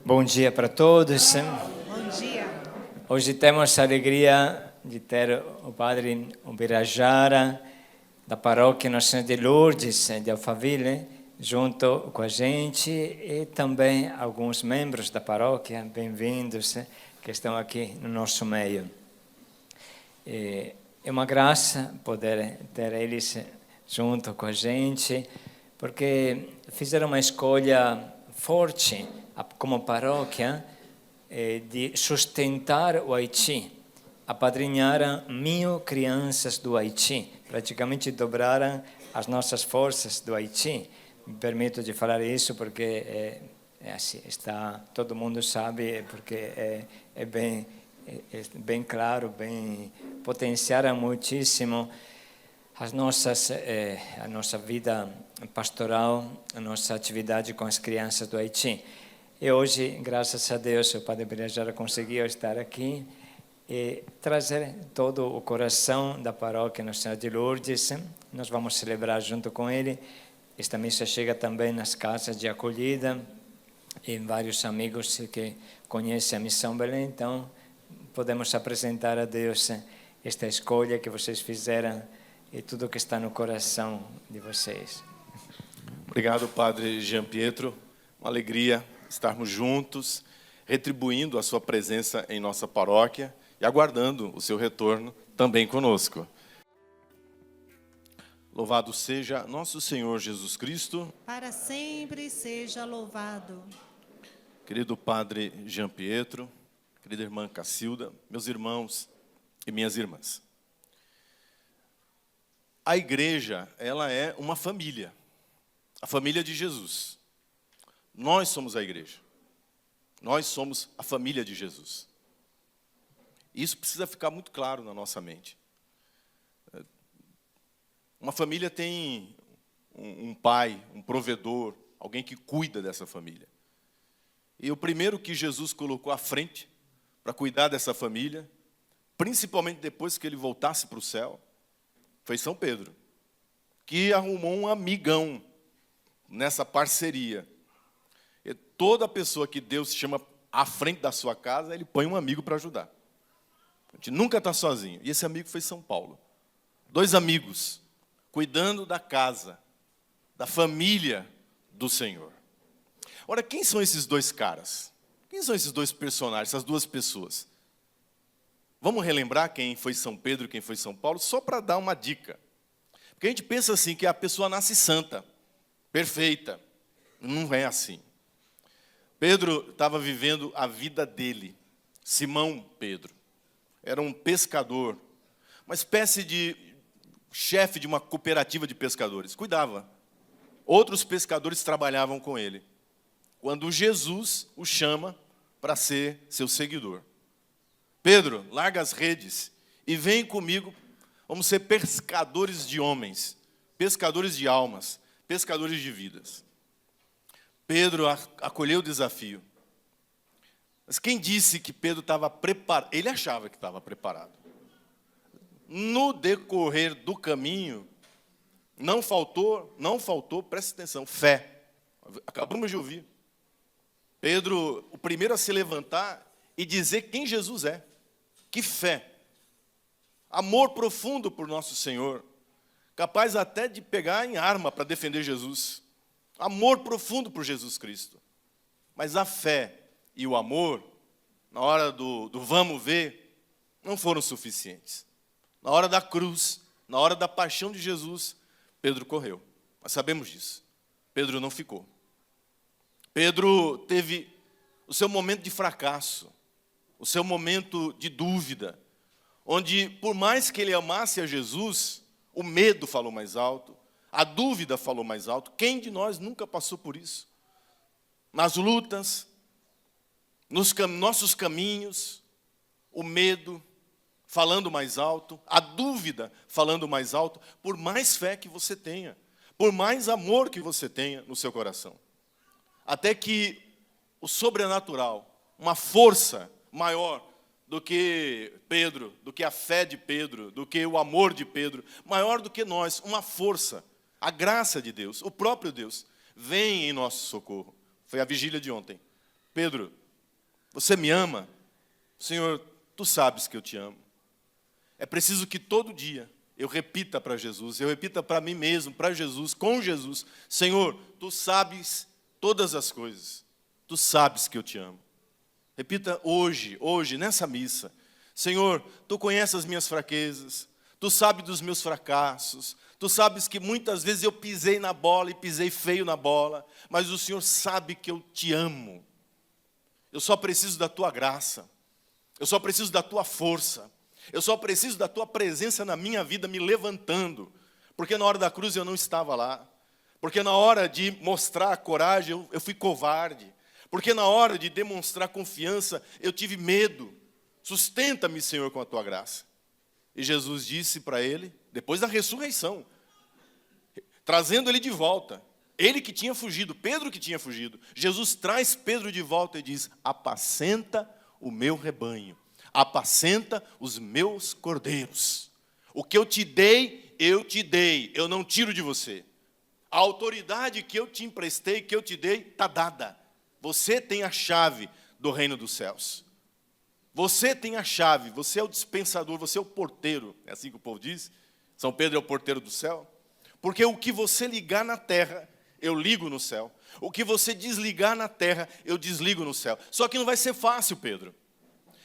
Bom dia para todos. Bom dia. Hoje temos a alegria de ter o padre Ubirajara, da paróquia Nossa Senhora de Lourdes, de Alphaville, junto com a gente, e também alguns membros da paróquia, bem-vindos, que estão aqui no nosso meio. É uma graça poder ter eles junto com a gente, porque fizeram uma escolha forte como paróquia de sustentar o Haiti. Apadrinharam 1000 crianças do Haiti, praticamente dobraram as nossas forças do Haiti. Me permito de falar isso porque assim, todo mundo sabe, porque é bem claro, potenciaram muitíssimo a nossa vida pastoral, a nossa atividade com as crianças do Haiti. E hoje, graças a Deus, o Padre Ubirajara conseguiu estar aqui e trazer todo o coração da paróquia Nossa Senhora de Lourdes. Nós vamos celebrar junto com ele. Esta missa chega também nas casas de acolhida e vários amigos que conhecem a Missão Belém. Então, podemos apresentar a Deus esta escolha que vocês fizeram e tudo que está no coração de vocês. Obrigado, Padre Jean Pietro. Uma alegria estarmos juntos, retribuindo a sua presença em nossa paróquia e aguardando o seu retorno também conosco. Louvado seja nosso Senhor Jesus Cristo. Para sempre seja louvado. Querido Padre Jean Pietro, querida irmã Cacilda, meus irmãos e minhas irmãs. A igreja, ela é uma família, a família de Jesus. Nós somos a igreja. Nós somos a família de Jesus. Isso precisa ficar muito claro na nossa mente. Uma família tem um pai, um provedor, alguém que cuida dessa família. E o primeiro que Jesus colocou à frente para cuidar dessa família, principalmente depois que ele voltasse para o céu, foi São Pedro, que arrumou um amigão nessa parceria. E toda pessoa que Deus chama à frente da sua casa, ele põe um amigo para ajudar. A gente nunca está sozinho. E esse amigo foi São Paulo. 2 amigos, cuidando da casa, da família do Senhor. Ora, quem são esses 2 caras? Quem são esses 2 personagens, essas 2 pessoas? Vamos relembrar quem foi São Pedro e quem foi São Paulo, só para dar uma dica. Porque a gente pensa assim, que a pessoa nasce santa, perfeita. Não é assim. Pedro estava vivendo a vida dele. Simão Pedro. Era um pescador. Uma espécie de chefe de uma cooperativa de pescadores. Cuidava. Outros pescadores trabalhavam com ele. Quando Jesus o chama para ser seu seguidor. Pedro, larga as redes e vem comigo. Vamos ser pescadores de homens, pescadores de almas, pescadores de vidas. Pedro acolheu o desafio. Mas quem disse que Pedro estava preparado? Ele achava que estava preparado. No decorrer do caminho, não faltou, preste atenção, fé. Acabamos de ouvir. Pedro, o primeiro a se levantar e dizer quem Jesus é. Que fé. Amor profundo por nosso Senhor. Capaz até de pegar em arma para defender Jesus. Amor profundo por Jesus Cristo. Mas a fé e o amor, na hora do vamos ver, não foram suficientes. Na hora da cruz, na hora da paixão de Jesus, Pedro correu. Nós sabemos disso. Pedro não ficou. Pedro teve o seu momento de fracasso, o seu momento de dúvida, onde, por mais que ele amasse a Jesus, o medo falou mais alto, a dúvida falou mais alto. Quem de nós nunca passou por isso? Nas lutas, nos nossos caminhos, o medo falando mais alto, a dúvida falando mais alto, por mais fé que você tenha, por mais amor que você tenha no seu coração. Até que o sobrenatural, uma força maior do que Pedro, do que a fé de Pedro, do que o amor de Pedro, maior do que nós, uma força, a graça de Deus, o próprio Deus, vem em nosso socorro. Foi a vigília de ontem. Pedro, você me ama? Senhor, tu sabes que eu te amo. É preciso que todo dia eu repita para Jesus, eu repita para mim mesmo, para Jesus, com Jesus, Senhor, tu sabes todas as coisas, tu sabes que eu te amo. Repita hoje, nessa missa, Senhor, tu conheces as minhas fraquezas, tu sabes dos meus fracassos, tu sabes que muitas vezes eu pisei na bola e pisei feio na bola, mas o Senhor sabe que eu te amo. Eu só preciso da tua graça, eu só preciso da tua força, eu só preciso da tua presença na minha vida me levantando, porque na hora da cruz eu não estava lá, porque na hora de mostrar a coragem eu fui covarde, porque na hora de demonstrar confiança eu tive medo. Sustenta-me, Senhor, com a tua graça. E Jesus disse para ele, depois da ressurreição, trazendo ele de volta, ele que tinha fugido, Pedro que tinha fugido, Jesus traz Pedro de volta e diz, apacenta o meu rebanho, apacenta os meus cordeiros. O que eu te dei, eu não tiro de você. A autoridade que eu te emprestei, que eu te dei, está dada. Você tem a chave do reino dos céus. Você tem a chave, você é o dispensador, você é o porteiro. É assim que o povo diz? São Pedro é o porteiro do céu. Porque o que você ligar na terra, eu ligo no céu. O que você desligar na terra, eu desligo no céu. Só que não vai ser fácil, Pedro.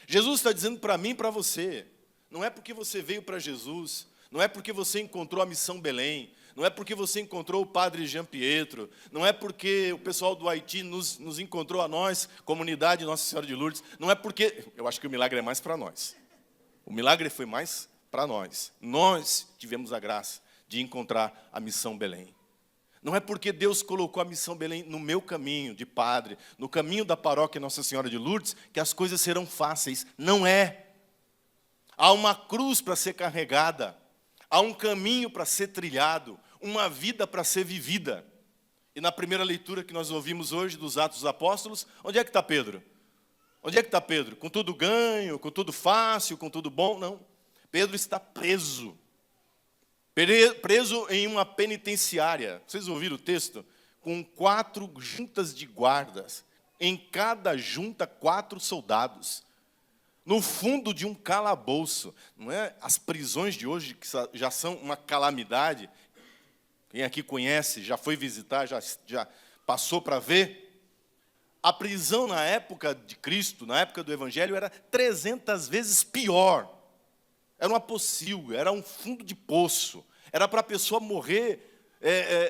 Jesus está dizendo para mim e para você, não é porque você veio para Jesus, não é porque você encontrou a Missão Belém, não é porque você encontrou o Padre Jean Pietro, não é porque o pessoal do Haiti nos encontrou a nós, comunidade Nossa Senhora de Lourdes, não é porque, eu acho que o milagre é mais para nós. O milagre foi mais para nós. Nós tivemos a graça de encontrar a Missão Belém. Não é porque Deus colocou a Missão Belém no meu caminho de padre, no caminho da paróquia Nossa Senhora de Lourdes, que as coisas serão fáceis. Não é. Há uma cruz para ser carregada, há um caminho para ser trilhado, uma vida para ser vivida. E na primeira leitura que nós ouvimos hoje dos Atos dos Apóstolos, onde é que está Pedro? Onde é que está Pedro? Com tudo ganho, com tudo fácil, com tudo bom? Não. Pedro está preso. Preso em uma penitenciária. Vocês ouviram o texto? Com 4 juntas de guardas. Em cada junta, 4 soldados. No fundo de um calabouço. Não é? As prisões de hoje que já são uma calamidade. Quem aqui conhece, já foi visitar, já passou para ver. A prisão na época de Cristo, na época do Evangelho, era 300 vezes pior. Era uma pocilga, era um fundo de poço. Era para a pessoa morrer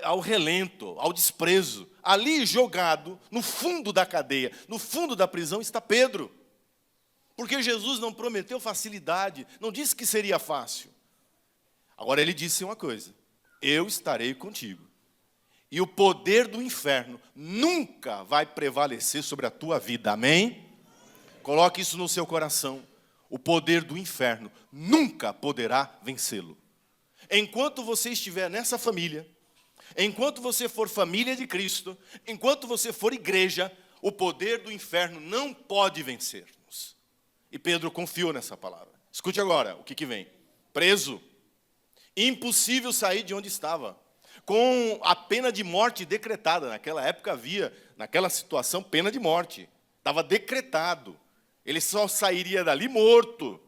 ao relento, ao desprezo. Ali jogado, no fundo da cadeia, no fundo da prisão, está Pedro. Porque Jesus não prometeu facilidade, não disse que seria fácil. Agora ele disse uma coisa, eu estarei contigo. E o poder do inferno nunca vai prevalecer sobre a tua vida, amém? Coloque isso no seu coração. O poder do inferno nunca poderá vencê-lo. Enquanto você estiver nessa família, enquanto você for família de Cristo, enquanto você for igreja, o poder do inferno não pode vencer-nos. E Pedro confiou nessa palavra. Escute agora o que vem. Preso, impossível sair de onde estava, com a pena de morte decretada. Naquela época havia, naquela situação, pena de morte. Estava decretado. Ele só sairia dali morto.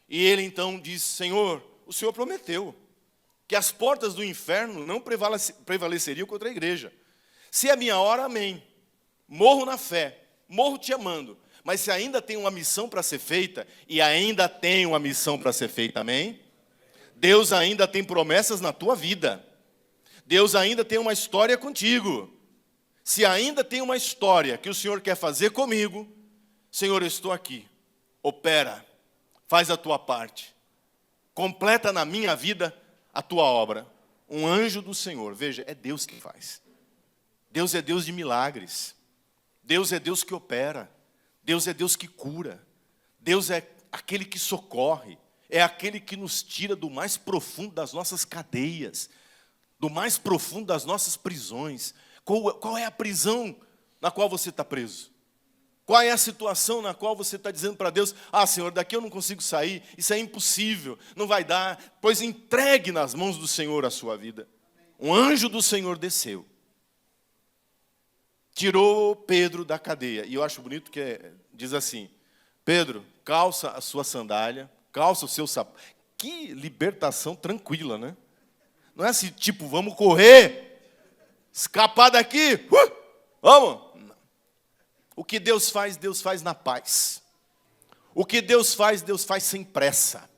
E ele então disse, Senhor, o Senhor prometeu que as portas do inferno não prevaleceriam contra a igreja. Se é minha hora, amém. Morro na fé, morro te amando. Mas se ainda tem uma missão para ser feita, e ainda tem uma missão para ser feita, amém? Deus ainda tem promessas na tua vida. Deus ainda tem uma história contigo. Se ainda tem uma história que o Senhor quer fazer comigo, Senhor, eu estou aqui. Opera, faz a tua parte. Completa na minha vida a tua obra. Um anjo do Senhor, veja, é Deus que faz. Deus é Deus de milagres. Deus é Deus que opera. Deus é Deus que cura. Deus é aquele que socorre. É aquele que nos tira do mais profundo das nossas cadeias, do mais profundo das nossas prisões. Qual é a prisão na qual você está preso? Qual é a situação na qual você está dizendo para Deus, Senhor, daqui eu não consigo sair, isso é impossível, não vai dar, pois entregue nas mãos do Senhor a sua vida. Um anjo do Senhor desceu, tirou Pedro da cadeia. E eu acho bonito que diz assim: Pedro, calça a sua sandália, calça o seu sapato. Que libertação tranquila, né? Não é assim, tipo, vamos correr, escapar daqui, vamos. Não. O que Deus faz na paz. O que Deus faz sem pressa.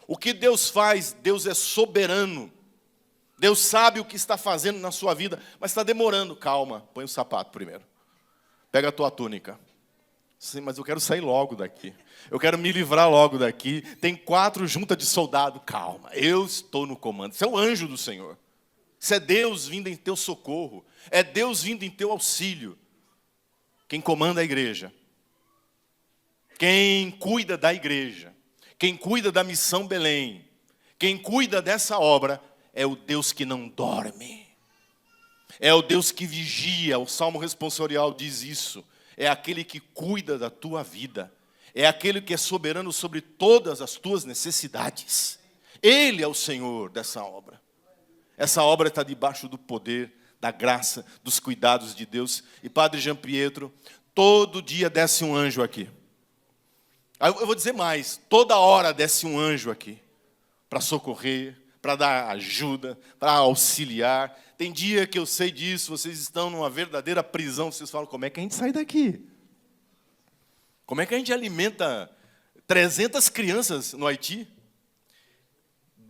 O que Deus faz, Deus é soberano. Deus sabe o que está fazendo na sua vida, mas está demorando. Calma, põe o sapato primeiro. Pega a tua túnica. Sim, mas eu quero sair logo daqui. Eu quero me livrar logo daqui. Tem 4 juntas de soldado. Calma, eu estou no comando. Isso é o anjo do Senhor. Isso é Deus vindo em teu socorro. É Deus vindo em teu auxílio. Quem comanda a igreja. Quem cuida da igreja. Quem cuida da missão Belém. Quem cuida dessa obra é o Deus que não dorme. É o Deus que vigia. O Salmo responsorial diz isso. É aquele que cuida da tua vida. É aquele que é soberano sobre todas as tuas necessidades. Ele é o Senhor dessa obra. Essa obra está debaixo do poder, da graça, dos cuidados de Deus. E Padre Jean Pietro, todo dia desce um anjo aqui. Eu vou dizer mais, toda hora desce um anjo aqui. Para socorrer, para dar ajuda, para auxiliar. Tem dia que eu sei disso, vocês estão numa verdadeira prisão, vocês falam, como é que a gente sai daqui? Como é que a gente alimenta 300 crianças no Haiti?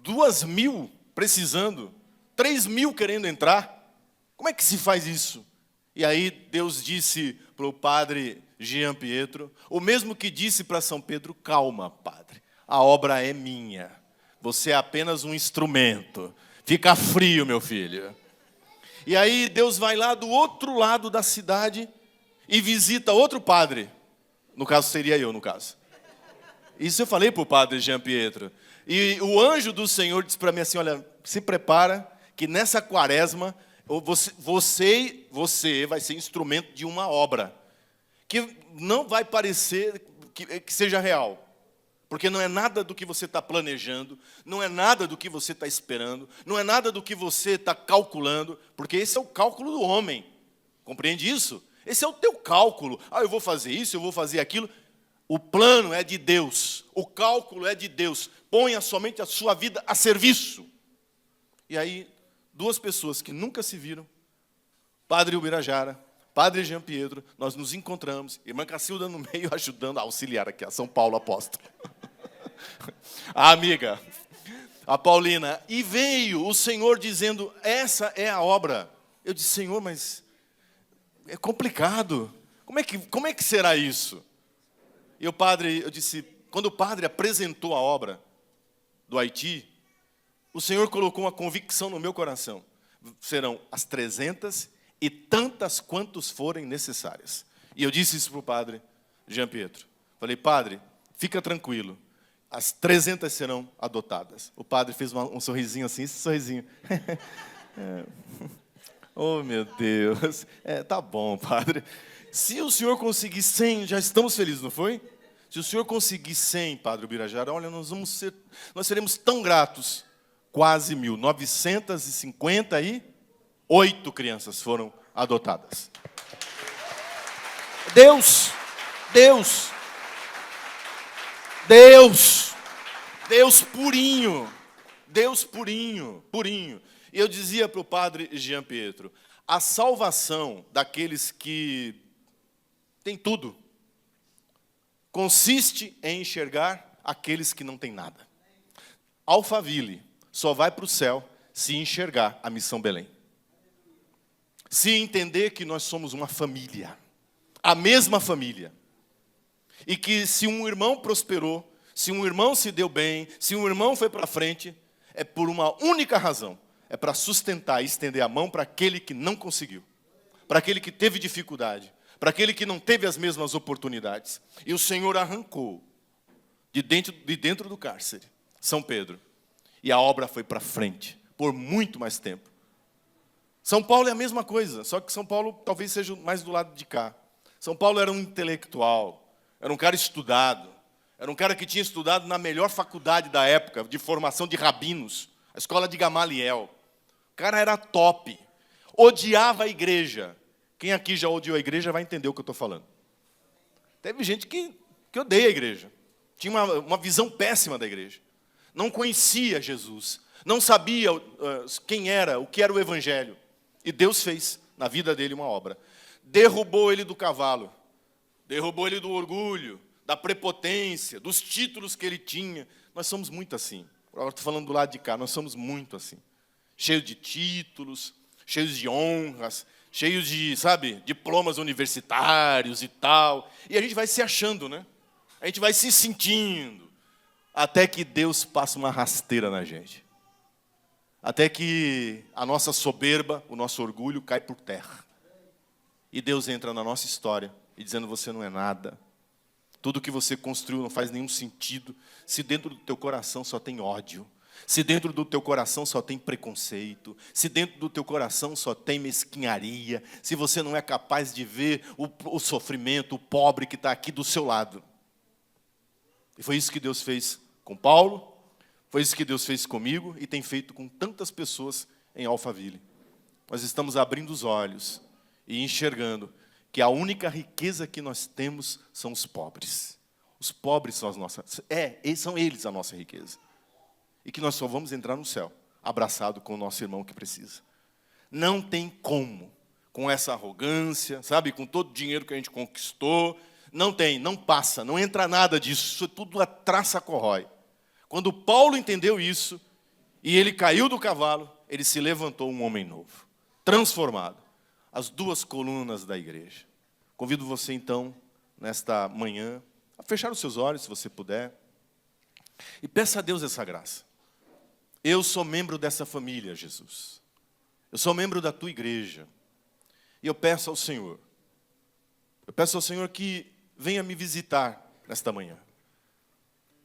2.000 precisando, 3.000 querendo entrar? Como é que se faz isso? E aí Deus disse para o padre Jean Pietro, o mesmo que disse para São Pedro, calma, padre, a obra é minha. Você é apenas um instrumento. Fica frio, meu filho. E aí Deus vai lá do outro lado da cidade e visita outro padre. No caso, seria eu, no caso. Isso eu falei para o padre Jean Pietro. E o anjo do Senhor disse para mim assim, olha, se prepara que nessa quaresma você vai ser instrumento de uma obra. Que não vai parecer que seja real. Porque não é nada do que você está planejando, não é nada do que você está esperando, não é nada do que você está calculando, porque esse é o cálculo do homem. Compreende isso? Esse é o teu cálculo. Eu vou fazer isso, eu vou fazer aquilo. O plano é de Deus, o cálculo é de Deus. Ponha somente a sua vida a serviço. E aí, 2 pessoas que nunca se viram, Padre Ubirajara, Padre Jean Pietro, nós nos encontramos, irmã Cacilda no meio ajudando a auxiliar aqui, a São Paulo Apóstolo. A amiga, a Paulina. E veio o Senhor dizendo, essa é a obra. Eu disse, Senhor, mas é complicado. Como é que será isso? E eu disse, quando o padre apresentou a obra do Haiti, o Senhor colocou uma convicção no meu coração. Serão as 300 e tantas quantos forem necessárias. E eu disse isso para o padre Jean Pietro. Falei, padre, fica tranquilo. As 300 serão adotadas. O padre fez um sorrisinho assim, esse sorrisinho. Oh, meu Deus. Tá bom, padre. Se o senhor conseguir 100, já estamos felizes, não foi? Se o senhor conseguir 100, padre Ubirajara, olha, nós seremos tão gratos. Quase 1.000. 958 crianças foram adotadas. Deus purinho. E eu dizia para o padre Jean Pietro, a salvação daqueles que têm tudo consiste em enxergar aqueles que não têm nada. Alphaville só vai para o céu se enxergar a missão Belém. Se entender que nós somos uma família, a mesma família. E que se um irmão prosperou, se um irmão se deu bem, se um irmão foi para frente, é por uma única razão. É para sustentar e estender a mão para aquele que não conseguiu. Para aquele que teve dificuldade. Para aquele que não teve as mesmas oportunidades. E o Senhor arrancou de dentro do cárcere São Pedro. E a obra foi para frente, por muito mais tempo. São Paulo é a mesma coisa, só que São Paulo talvez seja mais do lado de cá. São Paulo era um intelectual, era um cara estudado, era um cara que tinha estudado na melhor faculdade da época, de formação de rabinos, a escola de Gamaliel. O cara era top, odiava a igreja, Quem aqui já odiou a igreja vai entender o que eu estou falando. Teve gente que odeia a igreja. Tinha uma visão péssima da igreja. Não conhecia Jesus. Não sabia quem era, o que era o evangelho. E Deus fez na vida dele uma obra. Derrubou ele do cavalo. Derrubou ele do orgulho, da prepotência, dos títulos que ele tinha. Nós somos muito assim. Agora estou falando do lado de cá, nós somos muito assim. Cheios de títulos, cheios de honras, cheios de, diplomas universitários e tal. E a gente vai se achando, né? A gente vai se sentindo. Até que Deus passa uma rasteira na gente. Até que a nossa soberba, o nosso orgulho cai por terra. E Deus entra na nossa história e dizendo, você não é nada. Tudo que você construiu não faz nenhum sentido. Se dentro do teu coração só tem ódio. Se dentro do teu coração só tem preconceito. Se dentro do teu coração só tem mesquinharia. Se você não é capaz de ver o sofrimento, o pobre que está aqui do seu lado. E foi isso que Deus fez com Paulo. Foi isso que Deus fez comigo e tem feito com tantas pessoas em Alphaville. Nós estamos abrindo os olhos e enxergando que a única riqueza que nós temos são os pobres. Os pobres são são eles a nossa riqueza. E que nós só vamos entrar no céu, abraçado com o nosso irmão que precisa. Não tem como, com essa arrogância, com todo o dinheiro que a gente conquistou, não passa, não entra nada disso, isso tudo a traça corrói. Quando Paulo entendeu isso, e ele caiu do cavalo, ele se levantou um homem novo, transformado. As duas colunas da igreja. Convido você, então, nesta manhã, a fechar os seus olhos, se você puder, e peça a Deus essa graça. Eu sou membro dessa família, Jesus. Eu sou membro da tua igreja. E eu peço ao Senhor que venha me visitar nesta manhã.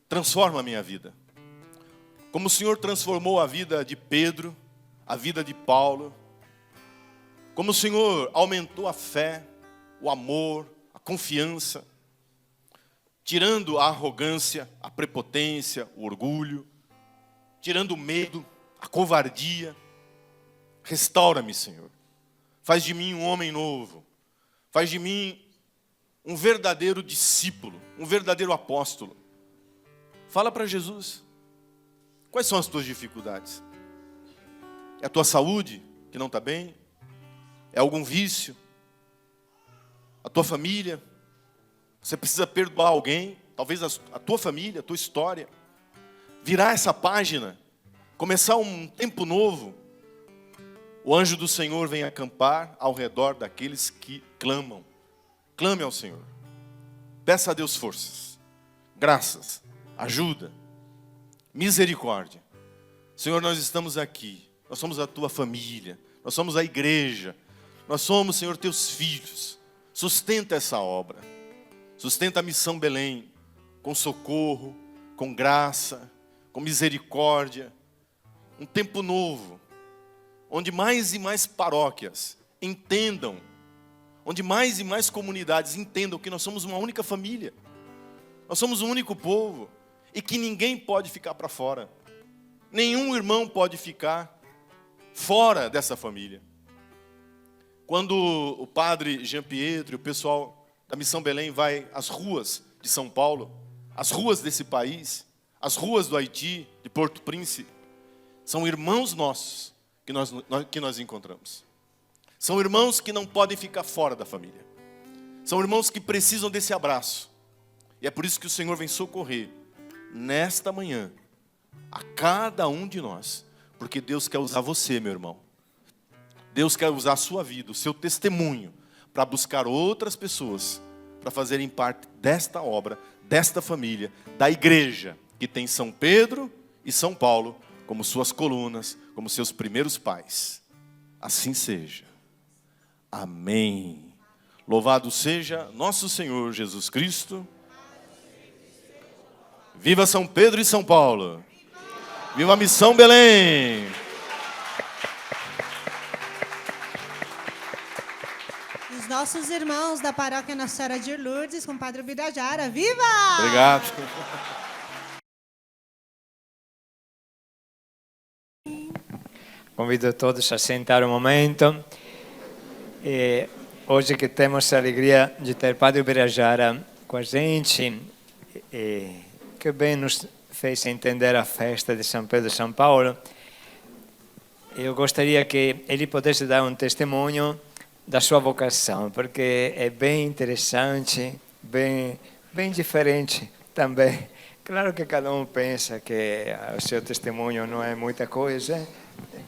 Transforma a minha vida. Como o Senhor transformou a vida de Pedro, a vida de Paulo, como o Senhor aumentou a fé, o amor, a confiança, tirando a arrogância, a prepotência, o orgulho, tirando o medo, a covardia. Restaura-me, Senhor. Faz de mim um homem novo. Faz de mim um verdadeiro discípulo, um verdadeiro apóstolo. Fala para Jesus. Quais são as tuas dificuldades? É a tua saúde que não está bem? É algum vício? A tua família? Você precisa perdoar alguém? Talvez a tua família, a tua história. Virar essa página. Começar um tempo novo. O anjo do Senhor vem acampar ao redor daqueles que clamam. Clame ao Senhor. Peça a Deus forças, graças, ajuda, misericórdia. Senhor, nós estamos aqui. Nós somos a tua família. Nós somos a igreja. Nós somos, Senhor, teus filhos. Sustenta essa obra. Sustenta a Missão Belém com socorro, com graça, com misericórdia. Um tempo novo, onde mais e mais paróquias entendam, onde mais e mais comunidades entendam que nós somos uma única família. Nós somos um único povo e que ninguém pode ficar para fora. Nenhum irmão pode ficar fora dessa família. Quando o padre Jean Pietro e o pessoal da Missão Belém vai às ruas de São Paulo, às ruas desse país, às ruas do Haiti, de Porto Príncipe, são irmãos nossos que nós encontramos. São irmãos que não podem ficar fora da família. São irmãos que precisam desse abraço. E é por isso que o Senhor vem socorrer nesta manhã a cada um de nós. Porque Deus quer usar você, meu irmão. Deus quer usar a sua vida, o seu testemunho, para buscar outras pessoas, para fazerem parte desta obra, desta família, da igreja, que tem São Pedro e São Paulo como suas colunas, como seus primeiros pais. Assim seja. Amém. Louvado seja nosso Senhor Jesus Cristo. Viva São Pedro e São Paulo. Viva a Missão Belém. Os nossos irmãos da paróquia Nossa Senhora de Lourdes com o Padre Birajara. Viva! Obrigado. Convido todos a sentar um momento. hoje que temos a alegria de ter Padre Birajara com a gente, que bem nos fez entender a festa de São Pedro e São Paulo. Eu gostaria que ele pudesse dar um testemunho da sua vocação, porque é bem interessante, bem diferente também. Claro que cada um pensa que o seu testemunho não é muita coisa,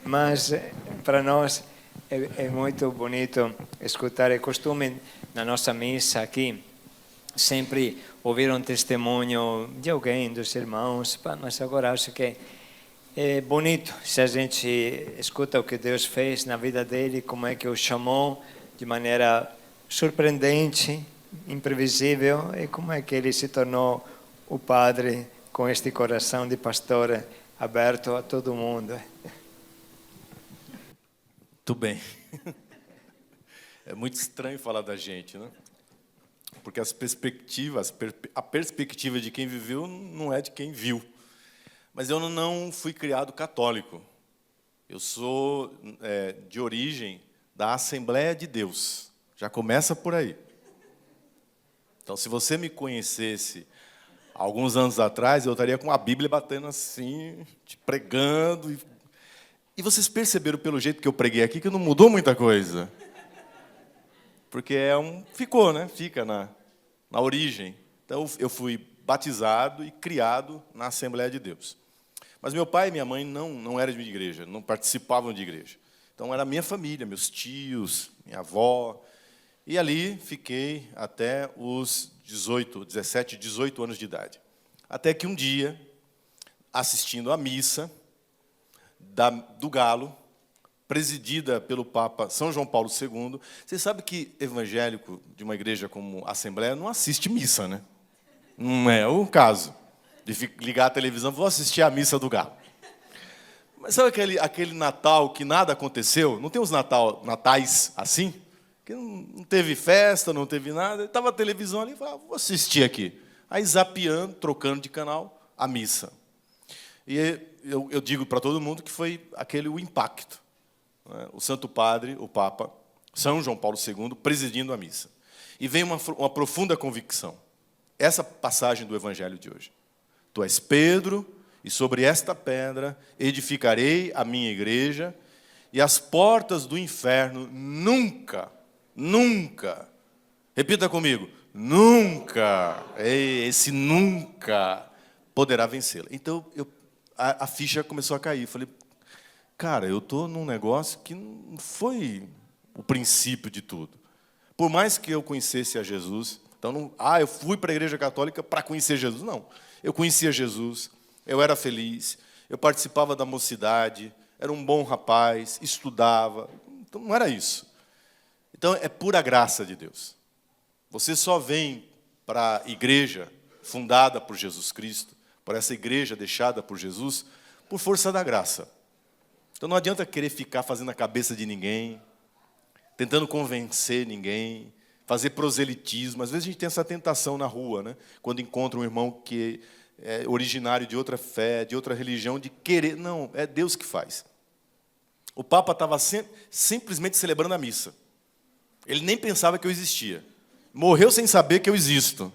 mas para nós é muito bonito escutar. É costume na nossa missa aqui sempre ouvir um testemunho de alguém, dos irmãos, mas agora acho que é bonito se a gente escuta o que Deus fez na vida dele, como é que o chamou de maneira surpreendente, imprevisível, e como é que ele se tornou o padre com este coração de pastor aberto a todo mundo. Muito bem. É muito estranho falar da gente, né? Porque as perspectivas, a perspectiva de quem viveu não é de quem viu. Mas eu não fui criado católico. Eu sou de origem da Assembleia de Deus. Já começa por aí. Então, se você me conhecesse alguns anos atrás, eu estaria com a Bíblia batendo assim, te pregando. E vocês perceberam pelo jeito que eu preguei aqui que não mudou muita coisa. Porque ficou, né? Fica na origem. Então, eu fui batizado e criado na Assembleia de Deus. Mas meu pai e minha mãe não eram de igreja, não participavam de igreja. Então, era a minha família, meus tios, minha avó. E ali fiquei até os 17, 18 anos de idade. Até que um dia, assistindo à missa do Galo, presidida pelo Papa São João Paulo II, você sabe que evangélico de uma igreja como a Assembleia não assiste missa, né? Não é o caso de ligar a televisão e vou assistir a missa do Galo. Mas sabe aquele Natal que nada aconteceu? Não tem uns natais assim? Que não teve festa, não teve nada. Estava a televisão ali e falava, vou assistir aqui. Aí zapeando, trocando de canal, a missa. E eu digo para todo mundo que foi o impacto. Né? O Santo Padre, o Papa, São João Paulo II, presidindo a missa. E vem uma profunda convicção. Essa passagem do Evangelho de hoje. Tu és Pedro, e sobre esta pedra edificarei a minha igreja, e as portas do inferno nunca, repita comigo, nunca, esse nunca poderá vencê-la. Então, a ficha começou a cair. Falei, cara, eu estou num negócio que não foi o princípio de tudo. Por mais que eu conhecesse a Jesus, então, eu fui para a Igreja Católica para conhecer Jesus. Não, eu conhecia Jesus, eu era feliz, eu participava da mocidade, era um bom rapaz, estudava. Então, não era isso. Então, é pura graça de Deus. Você só vem para a igreja fundada por Jesus Cristo, por essa igreja deixada por Jesus, por força da graça. Então, não adianta querer ficar fazendo a cabeça de ninguém, tentando convencer ninguém, fazer proselitismo. Às vezes a gente tem essa tentação na rua, né? Quando encontra um irmão que é originário de outra fé, de outra religião, de querer. Não, é Deus que faz. O Papa estava simplesmente celebrando a missa. Ele nem pensava que eu existia. Morreu sem saber que eu existo.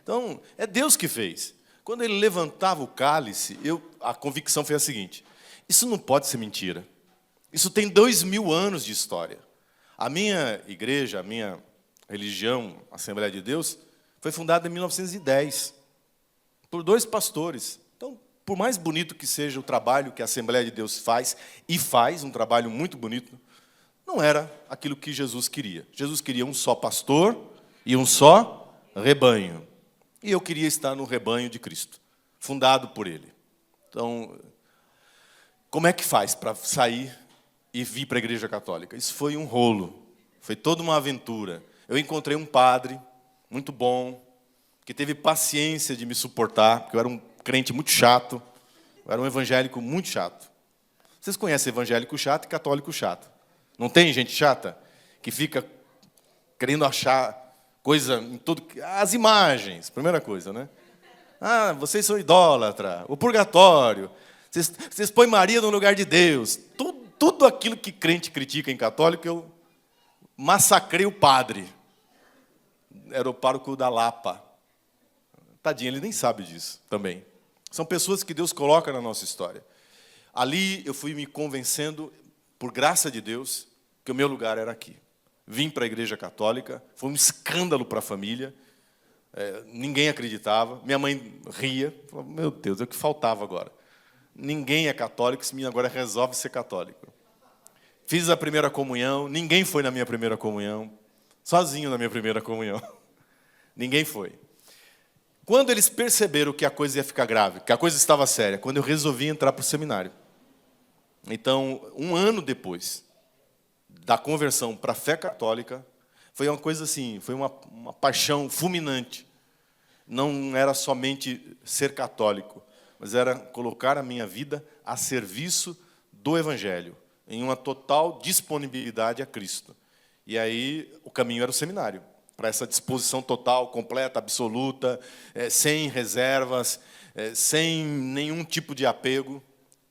Então, é Deus que fez. Quando ele levantava o cálice, a convicção foi a seguinte: isso não pode ser mentira. Isso tem 2000 anos de história. A minha igreja, a minha religião, a Assembleia de Deus, foi fundada em 1910 por 2 pastores. Então, por mais bonito que seja o trabalho que a Assembleia de Deus faz, e faz um trabalho muito bonito, não era aquilo que Jesus queria. Jesus queria um só pastor e um só rebanho. E eu queria estar no rebanho de Cristo, fundado por Ele. Então, como é que faz para sair e vir para a Igreja Católica? Isso foi um rolo, foi toda uma aventura. Eu encontrei um padre muito bom, que teve paciência de me suportar, porque eu era um crente muito chato, eu era um evangélico muito chato. Vocês conhecem evangélico chato e católico chato? Não tem gente chata que fica querendo achar coisa em tudo. As imagens, primeira coisa, né? Vocês são idólatra, o purgatório, vocês põem Maria no lugar de Deus. Tudo aquilo que crente critica em católico, massacrei o padre. Era o pároco da Lapa. Tadinho, ele nem sabe disso também. São pessoas que Deus coloca na nossa história. Ali eu fui me convencendo, por graça de Deus, que o meu lugar era aqui. Vim para a Igreja Católica, foi um escândalo para a família, ninguém acreditava, minha mãe ria, falava, meu Deus, é o que faltava agora. Ninguém é católico, esse menino agora resolve ser católico. Fiz a primeira comunhão, ninguém foi na minha primeira comunhão, sozinho na minha primeira comunhão. Ninguém foi. Quando eles perceberam que a coisa ia ficar grave, que a coisa estava séria, quando eu resolvi entrar para o seminário. Então, 1 ano depois da conversão para a fé católica, foi uma coisa assim, foi uma paixão fulminante. Não era somente ser católico, mas era colocar a minha vida a serviço do Evangelho, em uma total disponibilidade a Cristo. E aí o caminho era o seminário, para essa disposição total, completa, absoluta, sem reservas, sem nenhum tipo de apego.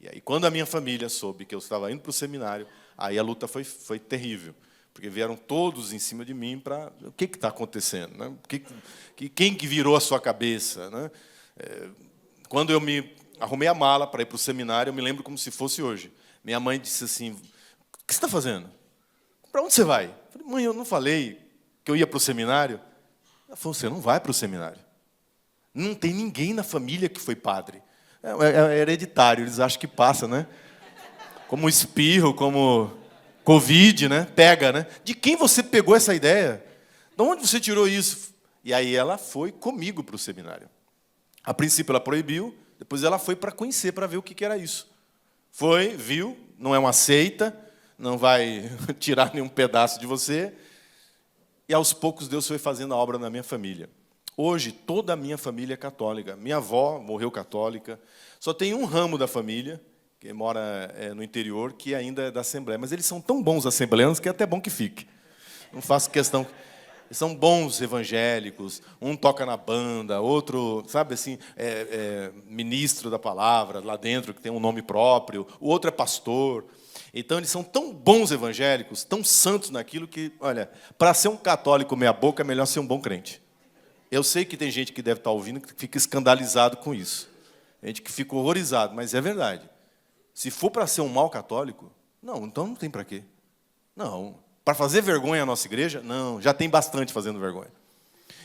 E aí, quando a minha família soube que eu estava indo para o seminário, aí a luta foi terrível, porque vieram todos em cima de mim para... O que está acontecendo? Né? Quem que virou a sua cabeça? Né? Quando eu me arrumei a mala para ir para o seminário, eu me lembro como se fosse hoje. Minha mãe disse assim, o que você está fazendo? Para onde você vai? Eu falei, mãe, eu não falei que eu ia para o seminário? Ela falou, você não vai para o seminário. Não tem ninguém na família que foi padre. É hereditário, eles acham que passa, né? Como espirro, como Covid, né? Pega, né? De quem você pegou essa ideia? De onde você tirou isso? E aí ela foi comigo para o seminário. A princípio ela proibiu, depois ela foi para conhecer, para ver o que era isso. Foi, viu, não é uma seita, não vai tirar nenhum pedaço de você. E aos poucos Deus foi fazendo a obra na minha família. Hoje, toda a minha família é católica. Minha avó morreu católica. Só tem um ramo da família, que mora no interior, que ainda é da Assembleia. Mas eles são tão bons assembleanos que é até bom que fique. Não faço questão. Eles são bons evangélicos. Um toca na banda, outro, sabe assim, ministro da palavra lá dentro, que tem um nome próprio. O outro é pastor. Então, eles são tão bons evangélicos, tão santos naquilo que, olha, para ser um católico meia boca, é melhor ser um bom crente. Eu sei que tem gente que deve estar ouvindo que fica escandalizado com isso. Gente que fica horrorizado, mas é verdade. Se for para ser um mau católico, não, então não tem para quê. Não. Para fazer vergonha à nossa igreja? Não, já tem bastante fazendo vergonha.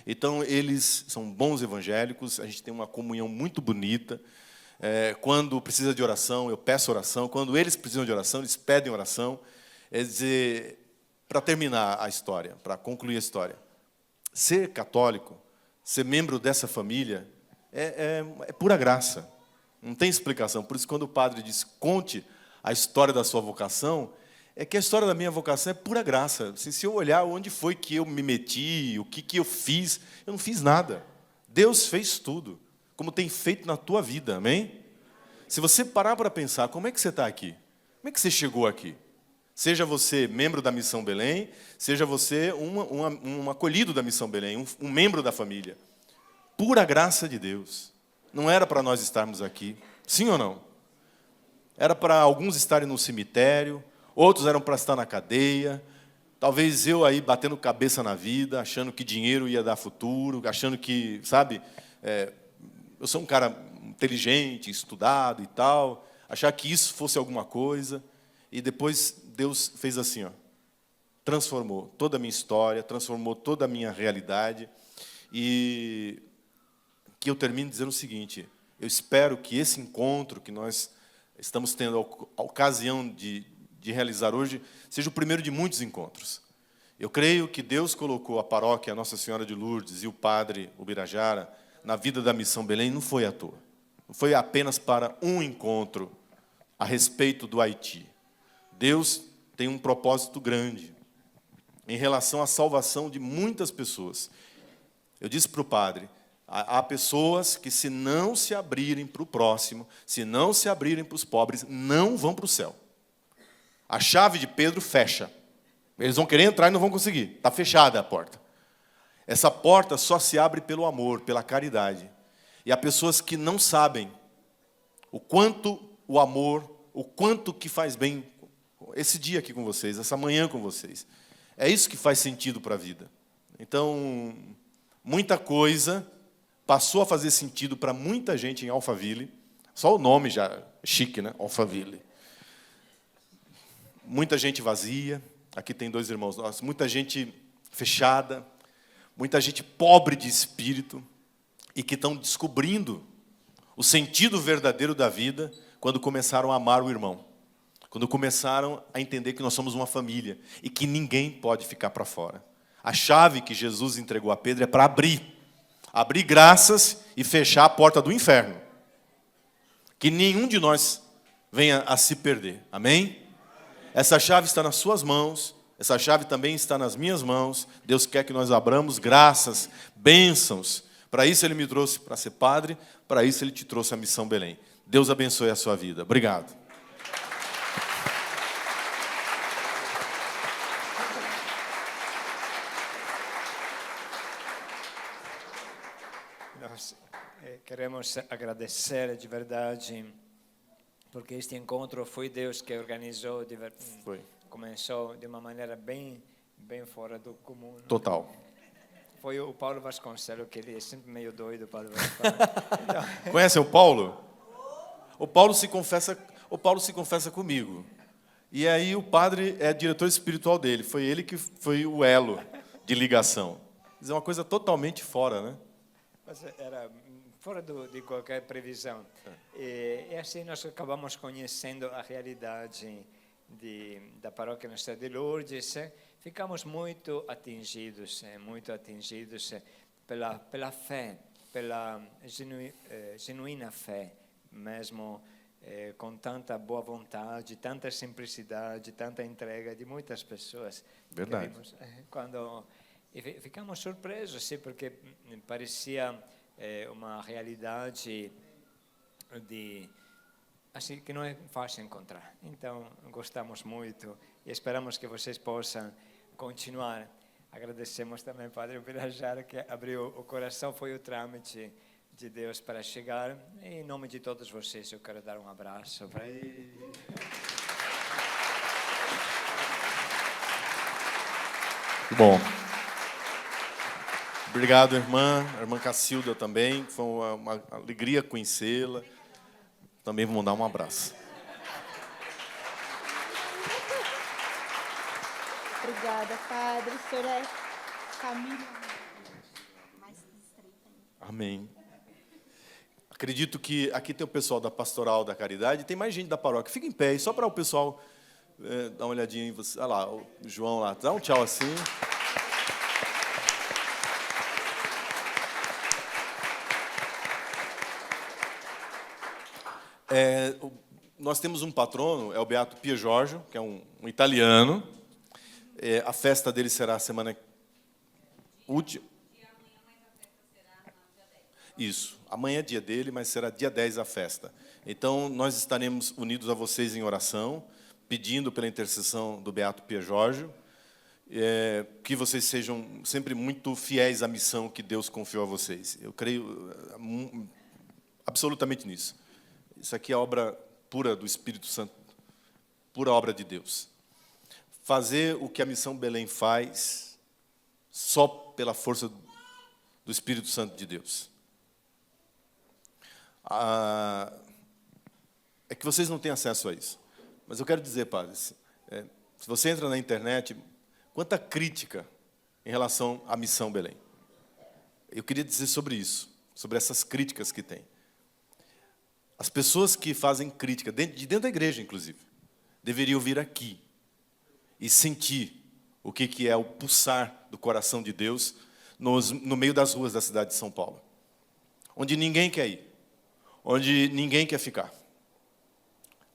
Então, eles são bons evangélicos, a gente tem uma comunhão muito bonita. Quando precisa de oração, eu peço oração. Quando eles precisam de oração, eles pedem oração. Quer dizer, para terminar a história, para concluir a história, ser católico, ser membro dessa família, é pura graça. Não tem explicação. Por isso, quando o padre diz, conte a história da sua vocação, é que a história da minha vocação é pura graça. Assim, se eu olhar onde foi que eu me meti, o que eu fiz, eu não fiz nada. Deus fez tudo, como tem feito na tua vida, amém? Se você parar para pensar, como é que você está aqui? Como é que você chegou aqui? Seja você membro da Missão Belém, seja você um acolhido da Missão Belém, um membro da família. Pura graça de Deus. Não era para nós estarmos aqui. Sim ou não? Era para alguns estarem no cemitério, outros eram para estar na cadeia. Talvez eu aí batendo cabeça na vida, achando que dinheiro ia dar futuro, achando que, sabe, eu sou um cara inteligente, estudado e tal, achar que isso fosse alguma coisa. E depois Deus fez assim, ó, transformou toda a minha história, transformou toda a minha realidade. E que eu termino dizendo o seguinte, eu espero que esse encontro que nós estamos tendo a ocasião de realizar hoje seja o primeiro de muitos encontros. Eu creio que Deus colocou a paróquia Nossa Senhora de Lourdes e o padre Ubirajara na vida da Missão Belém, não foi à toa. Não foi apenas para um encontro a respeito do Haiti. Deus tem um propósito grande em relação à salvação de muitas pessoas. Eu disse para o padre, há pessoas que, se não se abrirem para o próximo, se não se abrirem para os pobres, não vão para o céu. A chave de Pedro fecha. Eles vão querer entrar e não vão conseguir. Está fechada a porta. Essa porta só se abre pelo amor, pela caridade. E há pessoas que não sabem o quanto o amor, o quanto que faz bem esse dia aqui com vocês, essa manhã com vocês. É isso que faz sentido para a vida. Então, muita coisa passou a fazer sentido para muita gente em Alphaville. Só o nome já é chique, né? Alphaville. Muita gente vazia. Aqui tem 2 irmãos nossos. Muita gente fechada. Muita gente pobre de espírito. E que estão descobrindo o sentido verdadeiro da vida quando começaram a amar o irmão. Quando começaram a entender que nós somos uma família e que ninguém pode ficar para fora. A chave que Jesus entregou a Pedro é para abrir graças e fechar a porta do inferno. Que nenhum de nós venha a se perder. Amém? Essa chave está nas suas mãos, essa chave também está nas minhas mãos. Deus quer que nós abramos graças, bênçãos. Para isso Ele me trouxe para ser padre, para isso Ele te trouxe a Missão Belém. Deus abençoe a sua vida. Obrigado. Nós queremos agradecer de verdade, porque este encontro foi Deus que organizou, Foi. começou de uma maneira bem fora do comum. Total. Foi o Paulo Vasconcelos, que ele é sempre meio doido, Paulo Vasconcelos. Então, Conhecem o Paulo? O Paulo se confessa comigo. E aí o padre é diretor espiritual dele. Foi ele que foi o elo de ligação. É uma coisa totalmente fora, né? mas era fora de qualquer previsão. E assim nós acabamos conhecendo a realidade da paróquia Nossa Senhora de Lourdes. Ficamos muito atingidos pela fé, pela genuína fé, mesmo com tanta boa vontade, tanta simplicidade, tanta entrega de muitas pessoas. Verdade. E ficamos surpresos, sim, porque parecia uma realidade assim que não é fácil encontrar. Então, gostamos muito e esperamos que vocês possam continuar. Agradecemos também ao Padre Birajara, que abriu o coração, foi o trâmite de Deus para chegar. E, em nome de todos vocês, eu quero dar um abraço para ele. Bom. Obrigado, irmã Cacilda também. Foi uma alegria conhecê-la. Também vou mandar um abraço. Obrigada, padre. O senhor é família mais estreita ainda. Amém. Acredito que aqui tem o pessoal da Pastoral da Caridade, tem mais gente da paróquia. Fica em pé aí, só para o pessoal dar uma olhadinha em você. Olha lá, o João lá. Dá um tchau assim. Nós temos um patrono, é o Beato Pio Giorgio, que é um italiano. A festa dele será a semana última. Isso, amanhã é dia dele, mas será dia 10 a festa. Então, nós estaremos unidos a vocês em oração, pedindo pela intercessão do Beato Pio Giorgio, que vocês sejam sempre muito fiéis à missão que Deus confiou a vocês. Eu creio absolutamente nisso. Isso aqui é obra pura do Espírito Santo, pura obra de Deus. Fazer o que a Missão Belém faz só pela força do Espírito Santo de Deus. É que vocês não têm acesso a isso. Mas eu quero dizer, padres, se você entra na internet, quanta crítica em relação à Missão Belém. Eu queria dizer sobre isso, sobre essas críticas que tem. As pessoas que fazem crítica, de dentro da igreja, inclusive, deveriam vir aqui e sentir o que é o pulsar do coração de Deus no meio das ruas da cidade de São Paulo, onde ninguém quer ir, onde ninguém quer ficar.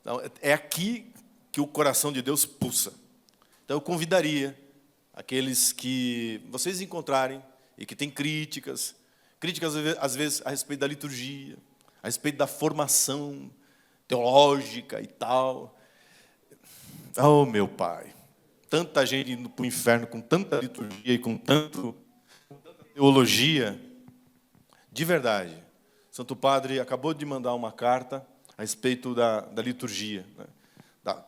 Então, é aqui que o coração de Deus pulsa. Então, eu convidaria aqueles que vocês encontrarem e que têm críticas às vezes a respeito da liturgia, a respeito da formação teológica e tal. Oh, meu Pai, tanta gente indo para o inferno com tanta liturgia e com tanta teologia. De verdade, Santo Padre acabou de mandar uma carta a respeito da liturgia, né?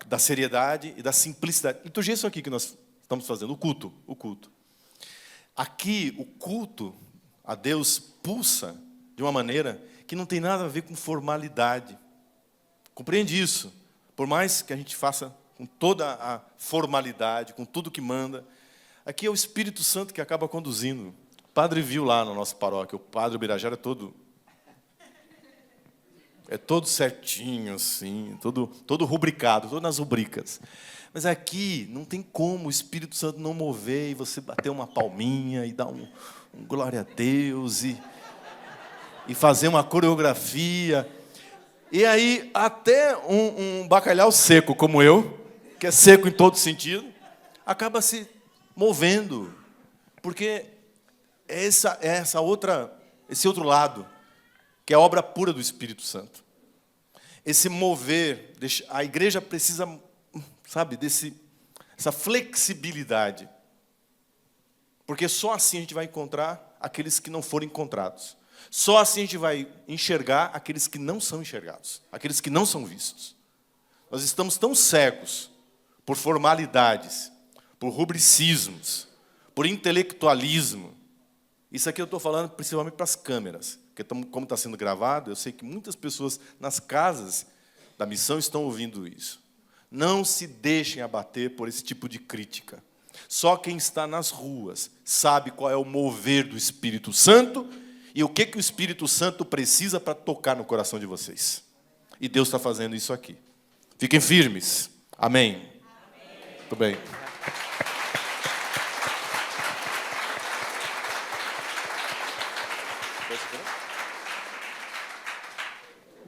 da seriedade e da simplicidade. Liturgia é isso aqui que nós estamos fazendo? O culto. Aqui, o culto a Deus pulsa de uma maneira que não tem nada a ver com formalidade. Compreende isso? Por mais que a gente faça com toda a formalidade, com tudo que manda, aqui é o Espírito Santo que acaba conduzindo. O padre viu lá na nossa paróquia, o padre Ubirajara é todo certinho, assim, todo rubricado, todo nas rubricas. Mas aqui não tem como o Espírito Santo não mover e você bater uma palminha e dar um glória a Deus e fazer uma coreografia. E aí até um bacalhau seco como eu, que é seco em todo sentido, acaba se movendo, porque é esse outro lado, que é a obra pura do Espírito Santo. Esse mover, a igreja precisa, sabe, essa flexibilidade. Porque só assim a gente vai encontrar aqueles que não foram encontrados. Só assim a gente vai enxergar aqueles que não são enxergados, aqueles que não são vistos. Nós estamos tão cegos por formalidades, por rubricismos, por intelectualismo. Isso aqui eu estou falando principalmente para as câmeras, porque como está sendo gravado, eu sei que muitas pessoas nas casas da missão estão ouvindo isso. Não se deixem abater por esse tipo de crítica. Só quem está nas ruas sabe qual é o mover do Espírito Santo e o que o Espírito Santo precisa para tocar no coração de vocês. E Deus está fazendo isso aqui. Fiquem firmes. Amém. Muito bem.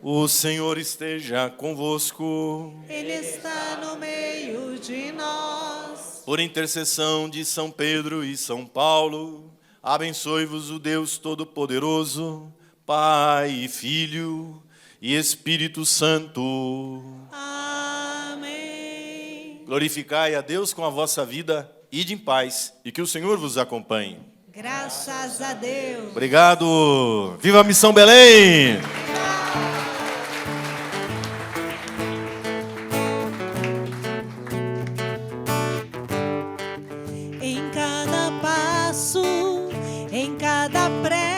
O Senhor esteja convosco. Ele está no meio de nós. Por intercessão de São Pedro e São Paulo, abençoe-vos o Deus Todo-Poderoso, Pai e Filho e Espírito Santo. Amém. Glorificai a Deus com a vossa vida, ide em paz, e que o Senhor vos acompanhe. Graças a Deus. Obrigado. Viva a Missão Belém! Em cada passo, em cada prece,